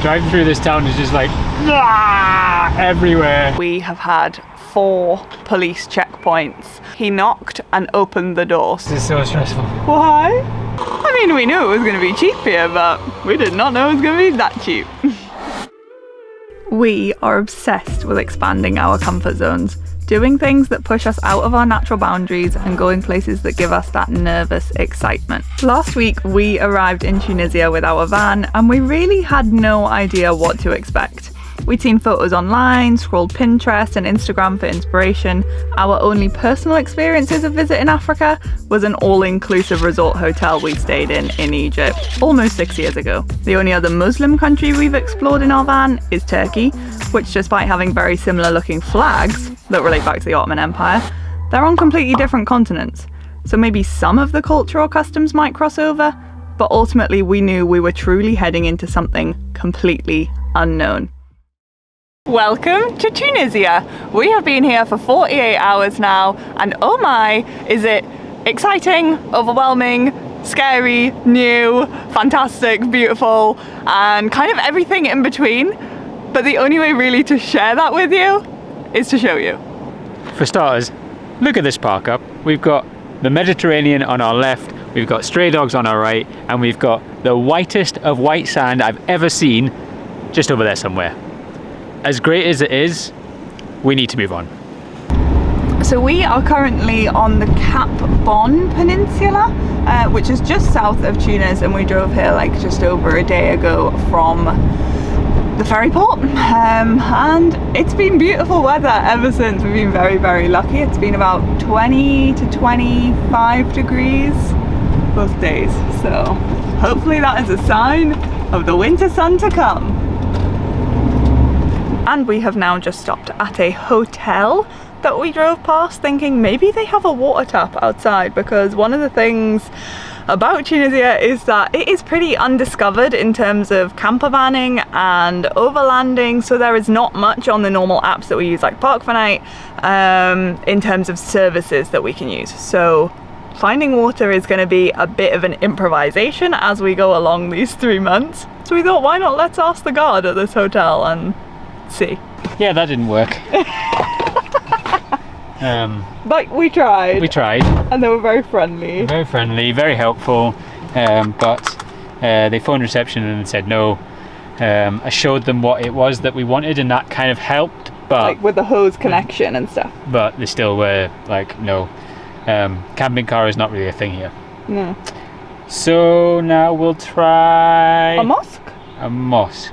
Driving through this town is just like everywhere. We have had 4 police checkpoints. He knocked and opened the door. This is so stressful. Why? I mean, we knew it was going to be cheap here, but we did not know it was going to be that cheap. We are obsessed with expanding our comfort zones, doing things that push us out of our natural boundaries and going places that give us that nervous excitement. Last week, we arrived in Tunisia with our van and we really had no idea what to expect. We'd seen photos online, scrolled Pinterest and Instagram for inspiration. Our only personal experiences of visiting Africa was an all-inclusive resort hotel we stayed in Egypt almost 6 years ago. The only other Muslim country we've explored in our van is Turkey, which despite having very similar looking flags that relate back to the Ottoman Empire, they're on completely different continents. So maybe some of the cultural customs might cross over, but ultimately we knew we were truly heading into something completely unknown. Welcome to Tunisia. We have been here for 48 hours now, and oh my, is it exciting, overwhelming, scary, new, fantastic, beautiful, and kind of everything in between. But the only way really to share that with you is to show you. For starters, look at this park up. We've got the Mediterranean on our left, we've got stray dogs on our right, and we've got the whitest of white sand I've ever seen just over there somewhere. As great as it is, we need to move on. So we are currently on the Cap Bon Peninsula, which is just south of Tunis, and we drove here like just over a day ago from the ferry port, and it's been beautiful weather ever since. We've been very, very lucky. It's been about 20 to 25 degrees both days, so hopefully that is a sign of the winter sun to come. And we have now just stopped at a hotel that we drove past thinking maybe they have a water tap outside, because one of the things about Tunisia is that it is pretty undiscovered in terms of campervanning and overlanding, so there is not much on the normal apps that we use like Park4Night in terms of services that we can use. So finding water is going to be a bit of an improvisation as we go along these 3 months. So we thought, why not let's ask the guard at this hotel and see. Yeah, that didn't work. But we tried. We tried. And they were very friendly. Very friendly, very helpful, but they phoned reception and said no. I showed them what it was that we wanted and that kind of helped, but like with the hose connection and stuff. But they still were like, no, camping car is not really a thing here. No. So now we'll try a mosque. A mosque.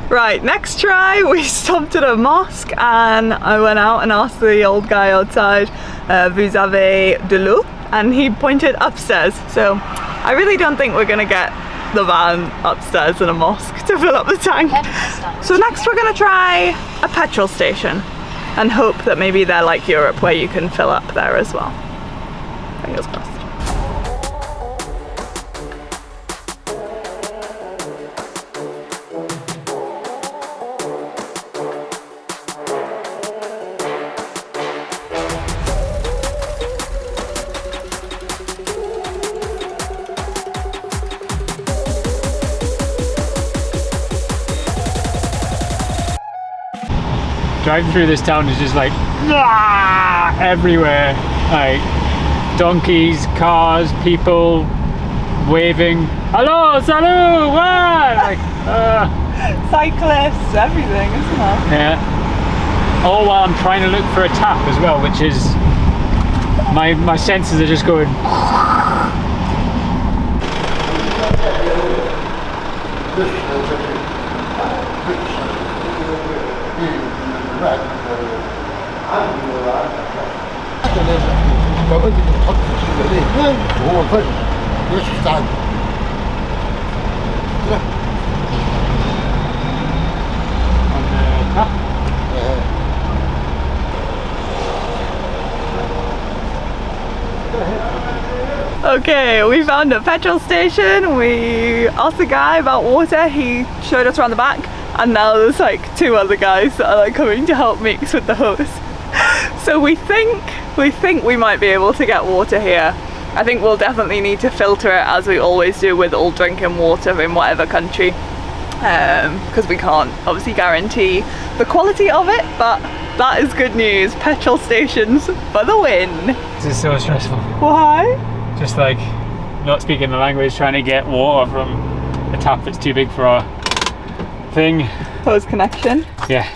Right, next try, we stopped at a mosque and I went out and asked the old guy outside, vous avez de l'eau? And he pointed upstairs. So I really don't think we're gonna get the van upstairs in a mosque to fill up the tank. So next we're gonna try a petrol station and hope that maybe they're like Europe where you can fill up there as well. Fingers crossed. Driving through this town is just like everywhere, like donkeys, cars, people waving, hello, salut, like cyclists, everything, isn't it? Yeah. All while I'm trying to look for a tap as well, which is my senses are just going. Okay, we found a petrol station. We asked the guy about water. He showed us around the back. and now there's like 2 other guys that are like coming to help Meeks with the hose. So we think we might be able to get water here. I think we'll definitely need to filter it, as we always do with all drinking water in whatever country, because we can't obviously guarantee the quality of it, but that is good news. Petrol stations for the win. This is so stressful. Why? Just like not speaking the language, trying to get water from a tap that's too big for our thing. Hose connection. Yeah.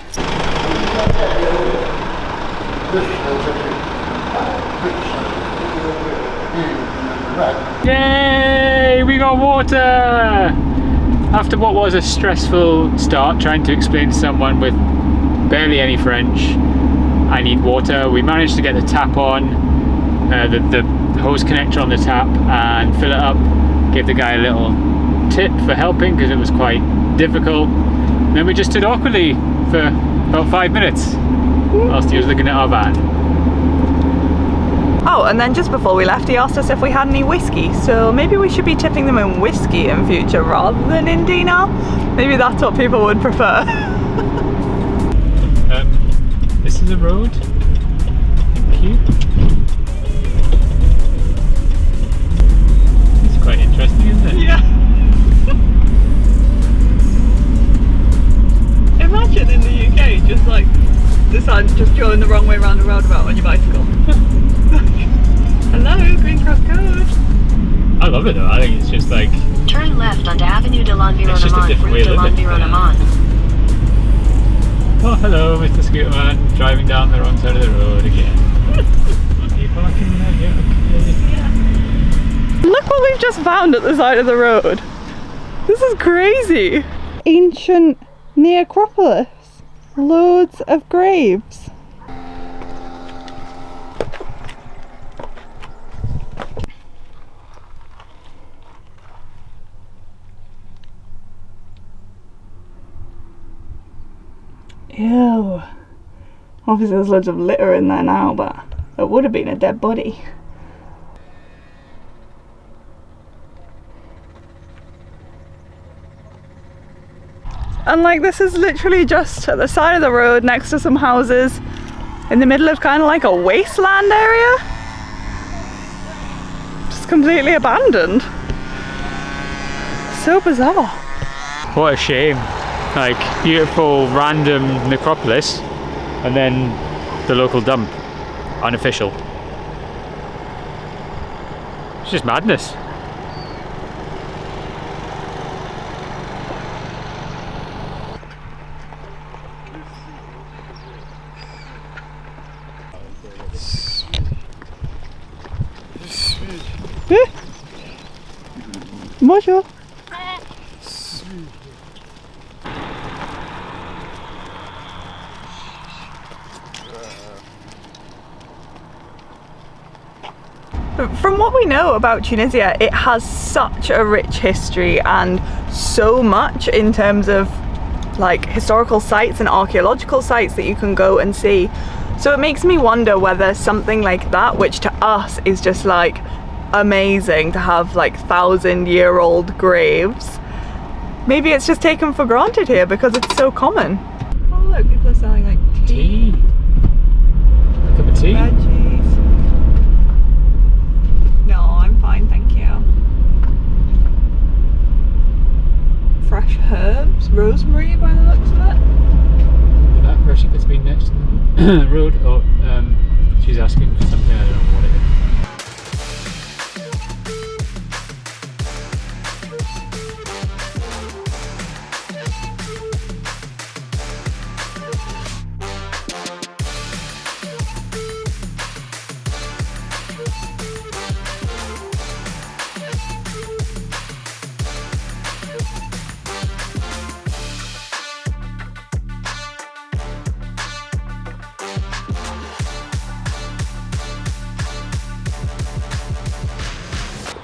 Yay! We got water! After what was a stressful start trying to explain to someone with barely any French, I need water, we managed to get the tap on, the hose connector on the tap, and fill it up. Gave the guy a little tip for helping because it was quite difficult. And then we just stood awkwardly for about 5 minutes whilst he was looking at our van. Oh, and then just before we left, he asked us if we had any whiskey, so maybe we should be tipping them in whiskey in future rather than in dinar. Maybe that's what people would prefer. This is a road. Thank you. It's quite interesting, isn't it? Yeah. Imagine in the UK, just like just going the wrong way around a roundabout on your bicycle. Hello, Green Cross Code. I love it though. I think it's just like turn left onto Avenue de l'Environnement. It's just a different way of living. Oh, hello, Mr. Scooter Man, driving down the wrong side of the road again. Are you parking there? Yeah. Look what we've just found at the side of the road. This is crazy. Ancient Necropolis. Loads of graves. Ew. Obviously there's loads of litter in there now, but it would have been a dead body. And like, this is literally just at the side of the road next to some houses in the middle of kind of like a wasteland area. Just completely abandoned. So bizarre. What a shame. Like, beautiful random necropolis and then the local dump. Unofficial. It's just madness. Bonjour. From what we know about Tunisia, it has such a rich history and so much in terms of like historical sites and archaeological sites that you can go and see. So it makes me wonder whether something like that, which to us is just like amazing to have like 1,000-year-old graves, maybe it's just taken for granted here because it's so common. Oh look, people are selling like tea. A cup of tea? Veggies. No, I'm fine, thank you. Fresh herbs, rosemary by the looks of it. That person that's been next to the road, or she's asking for something, I don't know what it is.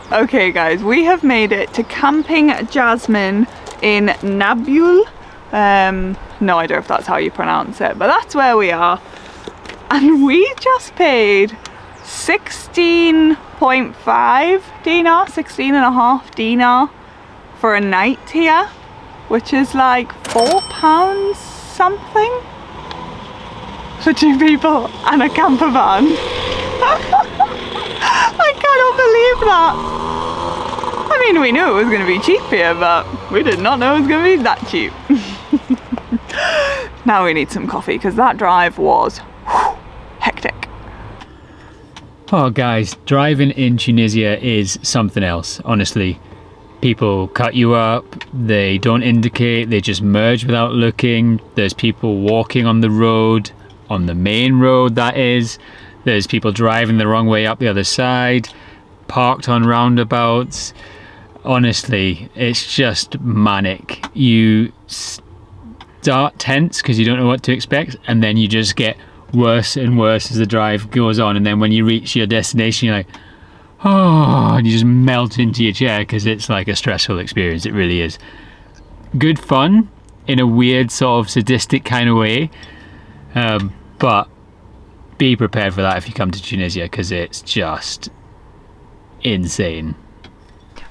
Okay guys, we have made it to Camping Jasmin in Nabeul. No idea if that's how you pronounce it, but that's where we are. And we just paid 16.5 dinar, 16.5 dinar for a night here, which is like £4 something for 2 people and a camper van. I cannot believe that. I mean, we knew it was going to be cheap here, but we did not know it was going to be that cheap. Now we need some coffee because that drive was hectic. Oh guys, driving in Tunisia is something else, honestly. People cut you up, they don't indicate, they just merge without looking. There's people walking on the road, on the main road that is. There's people driving the wrong way up the other side, parked on roundabouts. Honestly, it's just manic. You start tense because you don't know what to expect, and then you just get worse and worse as the drive goes on, and then when you reach your destination you're like, oh, and you just melt into your chair because it's like a stressful experience. It really is. Good fun in a weird sort of sadistic kind of way, but be prepared for that if you come to Tunisia because it's just insane.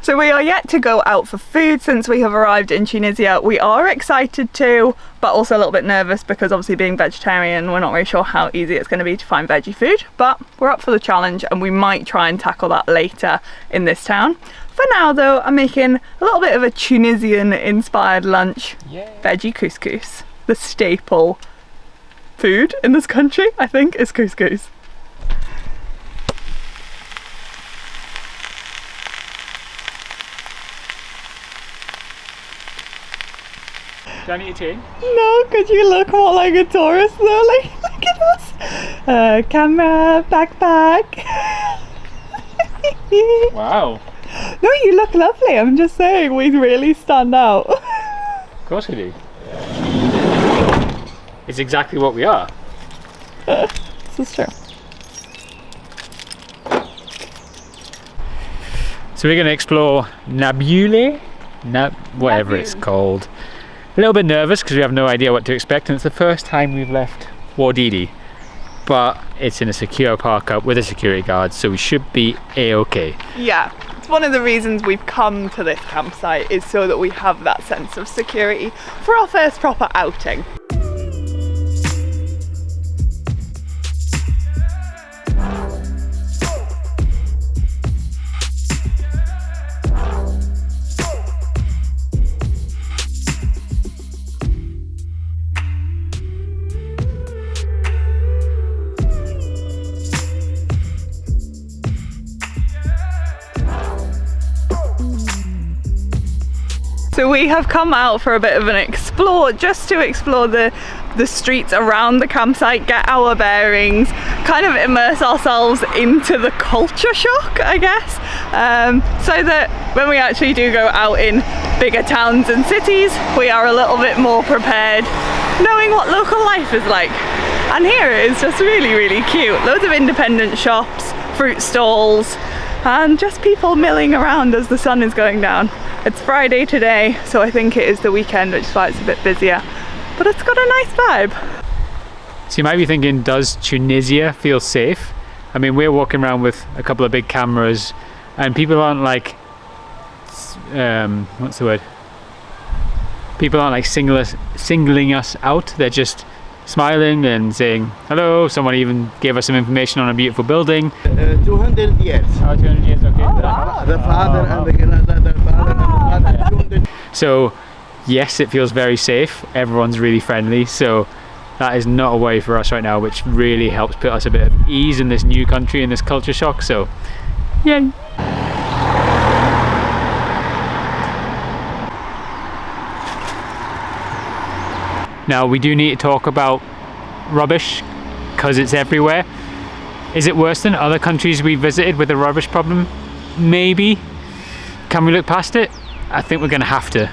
So we are yet to go out for food since we have arrived in Tunisia. We are excited to, but also a little bit nervous because obviously being vegetarian, we're not really sure how easy it's going to be to find veggie food, but we're up for the challenge and we might try and tackle that later in this town. For now though, I'm making a little bit of a Tunisian inspired lunch. Yay. Veggie couscous. The staple food in this country, I think, is couscous. Do I need to change? No, because you look more like a tourist though, like, look at us. Camera, backpack. Wow. No, you look lovely, I'm just saying, we really stand out. Of course we do. It's exactly what we are. This is true. So we're going to explore Nabeul, whatever it's called. A little bit nervous because we have no idea what to expect, and it's the first time we've left Ouadidi, but it's in a secure park up with a security guard, so we should be a-okay. Yeah, it's one of the reasons we've come to this campsite, is so that we have that sense of security for our first proper outing. So we have come out for a bit of an explore, just to explore the streets around the campsite, get our bearings, kind of immerse ourselves into the culture shock, I guess, so that when we actually do go out in bigger towns and cities, we are a little bit more prepared, knowing what local life is like. And here it is just really, really cute. Loads of independent shops, fruit stalls, and just people milling around as the sun is going down. It's Friday today, so I think it is the weekend, which is why it's a bit busier, but it's got a nice vibe. So you might be thinking, does Tunisia feel safe? I mean, we're walking around with a couple of big cameras and people aren't like, what's the word? People aren't like singling us out, they're just smiling and saying hello. Someone even gave us some information on a beautiful building. 200 years. Oh, 200 years, okay. The father and the grandfather and the father. So yes, it feels very safe. Everyone's really friendly, so that is not a worry for us right now, which really helps put us a bit of ease in this new country and this culture shock. So yay. Now we do need to talk about rubbish because it's everywhere. Is it worse than other countries we visited with a rubbish problem? Maybe. Can we look past it? I think we're going to have to.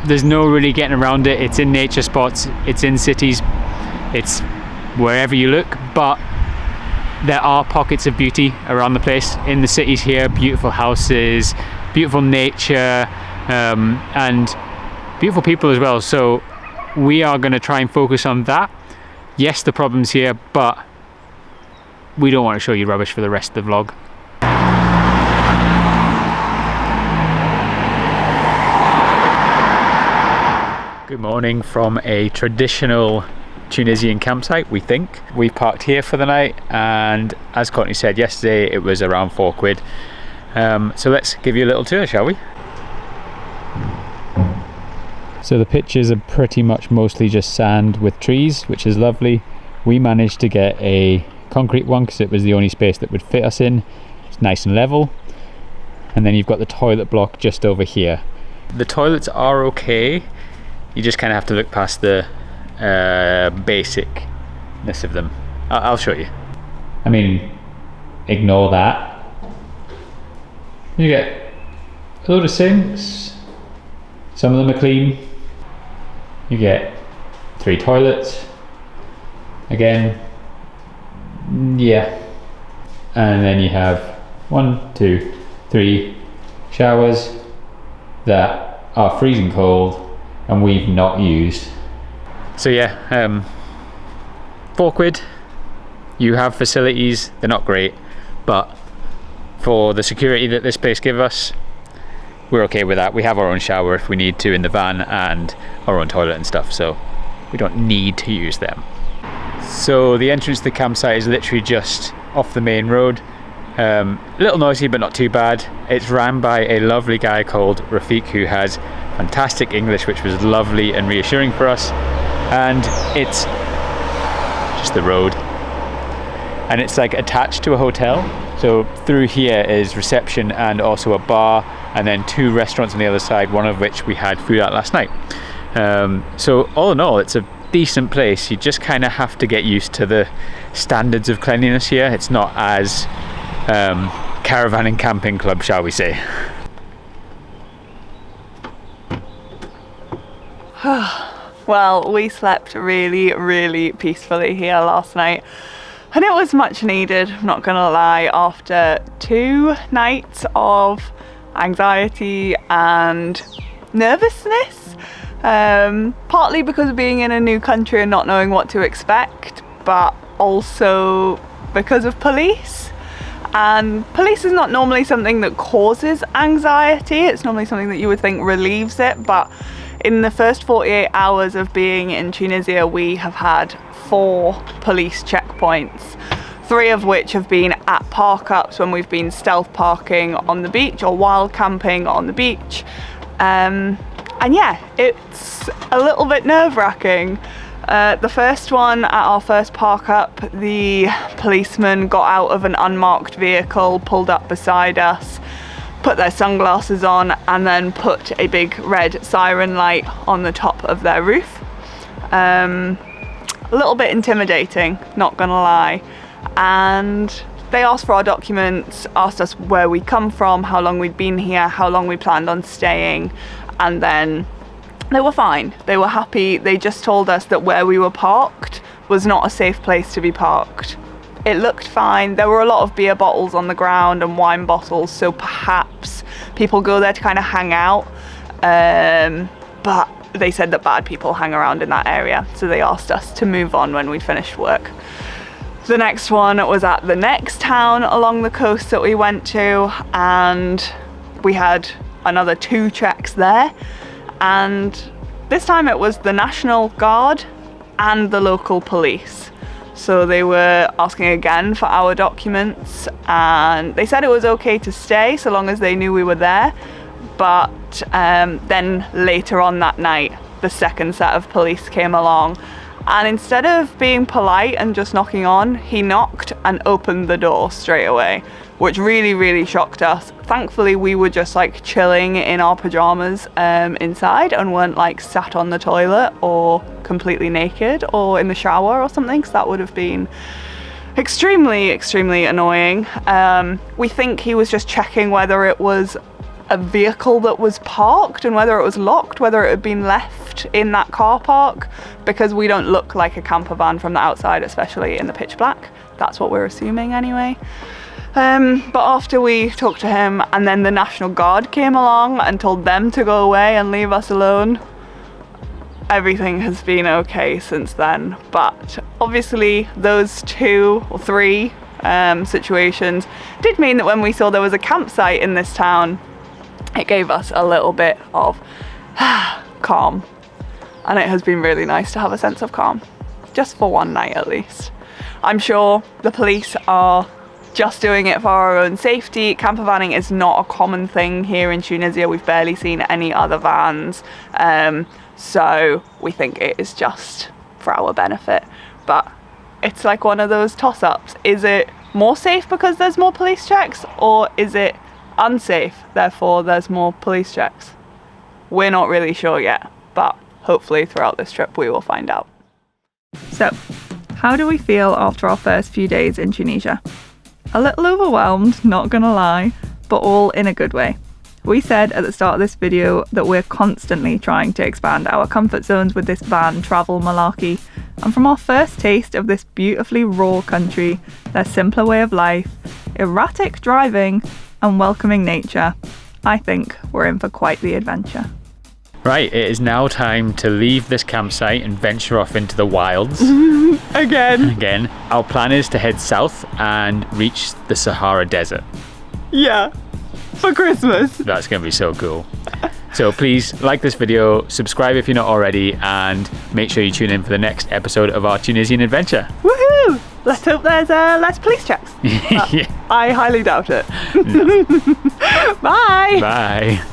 There's no really getting around it. It's in nature spots, it's in cities, it's wherever you look, but there are pockets of beauty around the place. In the cities here, beautiful houses, beautiful nature, and beautiful people as well. So we are going to try and focus on that. Yes, the problem's here, but we don't want to show you rubbish for the rest of the vlog. Good morning from a traditional Tunisian campsite, we think. We parked here for the night, and as Courtney said yesterday, it was around £4. So let's give you a little tour, shall we? So the pitches are pretty much mostly just sand with trees, which is lovely. We managed to get a concrete one because it was the only space that would fit us in. It's nice and level. And then you've got the toilet block just over here. The toilets are okay. You just kind of have to look past the basicness of them. I'll show you. I mean, ignore that. You get a load of sinks. Some of them are clean. You get 3 toilets. Again, yeah. And then you have 1, 2, 3 showers that are freezing cold and we've not used. So yeah, £4. You have facilities, they're not great, but for the security that this place gives us, we're okay with that. We have our own shower if we need to in the van and our own toilet and stuff, so we don't need to use them. So the entrance to the campsite is literally just off the main road. A little noisy, but not too bad. It's ran by a lovely guy called Rafiq, who has fantastic English, which was lovely and reassuring for us. And it's just the road. And it's like attached to a hotel. So through here is reception and also a bar, and then 2 restaurants on the other side, one of which we had food at last night. So all in all, it's a decent place. You just kind of have to get used to the standards of cleanliness here. It's not as caravan and camping club, shall we say. Well, we slept really, really peacefully here last night, and it was much needed, I'm not gonna lie, after 2 nights of anxiety and nervousness, partly because of being in a new country and not knowing what to expect, but also because of police. And police is not normally something that causes anxiety, it's normally something that you would think relieves it, but in the first 48 hours of being in Tunisia, we have had 4 police checkpoints, 3 of which have been at park-ups when we've been stealth parking on the beach or wild camping on the beach. And yeah, it's a little bit nerve-wracking. The first one, at our first park-up, the policeman got out of an unmarked vehicle, pulled up beside us, put their sunglasses on, and then put a big red siren light on the top of their roof. A little bit intimidating, not gonna lie. And they asked for our documents, asked us where we come from, how long we'd been here, how long we planned on staying, and then they were fine. They were happy. They just told us that where we were parked was not a safe place to be parked. It looked fine. There were a lot of beer bottles on the ground and wine bottles, so perhaps people go there to kind of hang out. But they said that bad people hang around in that area, so they asked us to move on when we finished work. The next one was at the next town along the coast that we went to, and we had another 2 checks there. And this time it was the National Guard and the local police. So they were asking again for our documents, and they said it was okay to stay so long as they knew we were there. But then later on that night, the second set of police came along, and instead of being polite and just knocking on, he knocked and opened the door straight away, which really, really shocked us. Thankfully, we were just like chilling in our pajamas inside and weren't like sat on the toilet or completely naked or in the shower or something, because that would have been extremely, extremely annoying. We think he was just checking whether it was a vehicle that was parked and whether it was locked, whether it had been left in that car park, because we don't look like a camper van from the outside, especially in the pitch black. That's what we're assuming anyway. But after we talked to him, and then the National Guard came along and told them to go away and leave us alone, everything has been okay since then. But obviously those 2 or 3 situations did mean that when we saw there was a campsite in this town, it gave us a little bit of calm. and it has been really nice to have a sense of calm, just for one night at least. I'm sure the police are just doing it for our own safety. Campervanning is not a common thing here in Tunisia. We've barely seen any other vans, so we think it is just for our benefit. But it's like one of those toss-ups. Is it more safe because there's more police checks, or is it unsafe, therefore there's more police checks? We're not really sure yet, but hopefully throughout this trip we will find out. So, how do we feel after our first few days in Tunisia? A little overwhelmed, not gonna lie, but all in a good way. We said at the start of this video that we're constantly trying to expand our comfort zones with this van travel malarkey, and from our first taste of this beautifully raw country, their simpler way of life, erratic driving, and welcoming nature, I think we're in for quite the adventure. Right, it is now time to leave this campsite and venture off into the wilds. Again. Our plan is to head south and reach the Sahara Desert. Yeah, for Christmas. That's going to be so cool. So please like this video, subscribe if you're not already, and make sure you tune in for the next episode of our Tunisian adventure. Woohoo! Let's hope there's less police checks. Yeah. I highly doubt it. No. Bye! Bye.